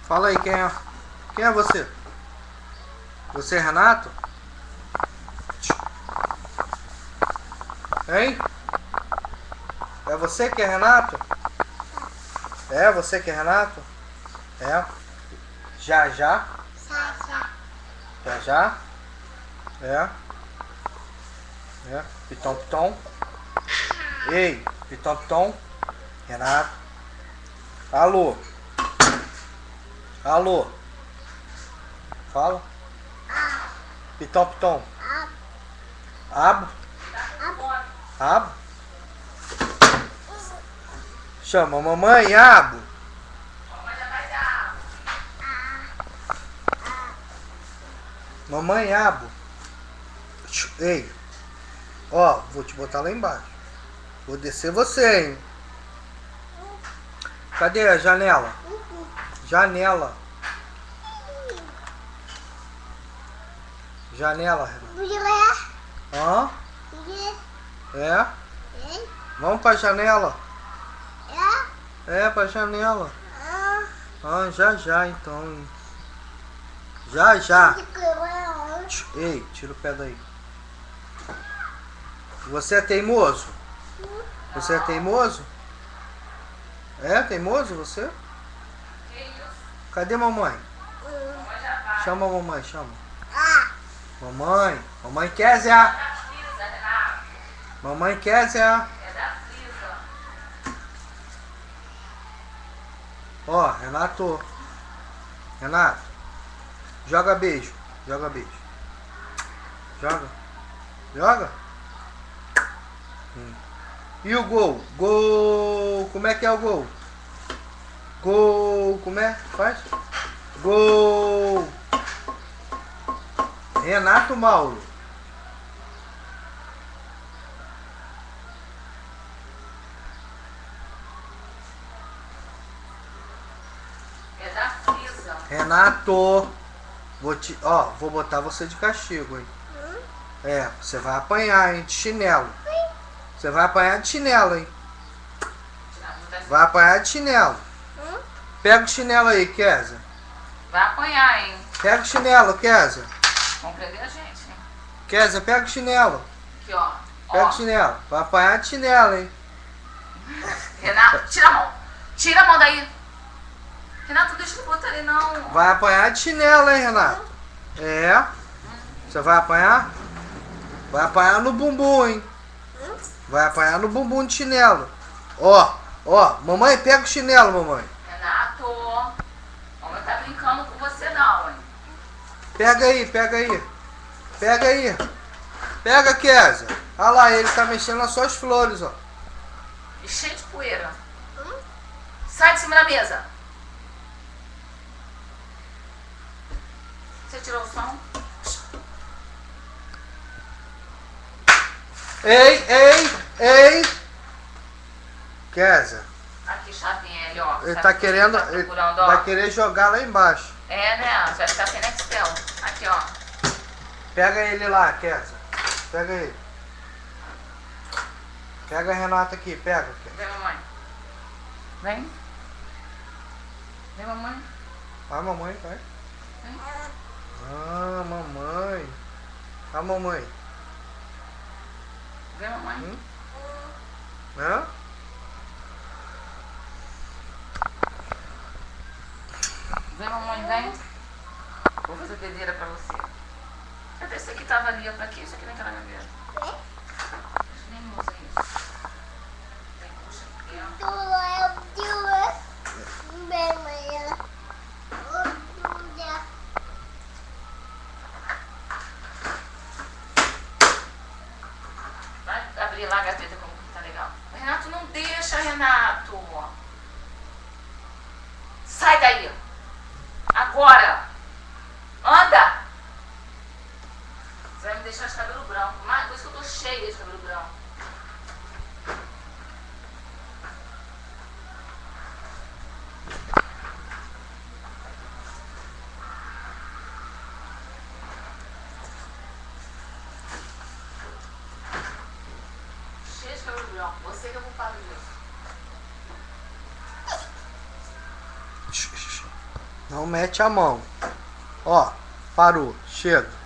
Fala aí, quem é? Quem é você? Você é Renato? Hein? É você que é Renato? É você que é Renato? É. Já já? Já já? É. É. Piton piton. Ei, piton piton. Renato. Alô? Alô? Fala. Piton piton. Abo? Abo? Chama a mamãe, abo. Mamãe, abo. Ei. Ó, vou te botar lá embaixo. Vou descer você, hein. Cadê a janela? Janela. Janela, Renato. Hã? É? Vamos pra janela? É, pra janela. Ah, já já então, hein. Já já. Ei, tira o pé daí. Você é teimoso? Você é teimoso? É teimoso você? Cadê mamãe? Chama a mamãe, chama. Mamãe, mamãe quer Zé? Mamãe quer Zé? Ó, Renato. Renato. Joga beijo. Joga beijo. Joga. Joga. E o gol? Gol. Como é que é o gol? Gol. Como é? Faz. Gol. Renato Mauro. É da Frisa. Renato. Vou botar você de castigo, hein? É, você vai apanhar, hein? De chinelo. Você vai apanhar de chinelo, hein? Vai apanhar de chinelo. Pega o chinelo aí, Kézia. Vai apanhar, hein? Pega o chinelo, Kézia. Vão prender a gente, hein? Kézia, pega o chinelo. Aqui, ó. Pega Ó. o chinelo. Vai apanhar de chinelo, hein? Renato, tira a mão. Tira a mão daí. Renato, deixa eu botar ali, não. Vai apanhar de chinelo, hein, Renato? É. Você vai apanhar? Vai apanhar no bumbum, hein? Vai apanhar no bumbum de chinelo. Ó, ó. Mamãe, pega o chinelo, mamãe. Renato, mamãe tá brincando com você não, hein? Pega aí, pega aí. Pega aí. Pega, Kézia. Olha lá, ele tá mexendo nas suas flores, ó. E cheio de poeira. Sai de cima da mesa. Você tirou o som? Ei, ei, ei. Kézia, Aqui, chavinha, ele, ó. ele Sabe tá o que querendo, tá ele procurando, ó? vai querer jogar lá embaixo. É, né? Você vai ficar sem Nextel. Aqui, ó. Pega ele lá, Kézia. Pega ele. Pega a Renata aqui, pega. Vem, mamãe. Vem. Vem, mamãe. Vai, mamãe, vai. Vem. Ah, mamãe. A mamãe. Vem, mamãe. Hã? Vem, mamãe, vem. Vou fazer bebedeira pra você. Cadê esse aqui? Tava ali, ó. Pra quê? Isso aqui naquela gaveta. Eles nem usam isso. Vem, puxa aqui, ó. Vai abrir lá a gaveta como tá legal. Renato, não deixa, Renato. Sai daí. Agora. Anda. Você vai me deixar de cabelo branco. Mas por isso que eu tô cheia de cabelo branco. Cheia de cabelo branco. Você que é culpado disso. Não mete a mão. Ó, parou. Chega.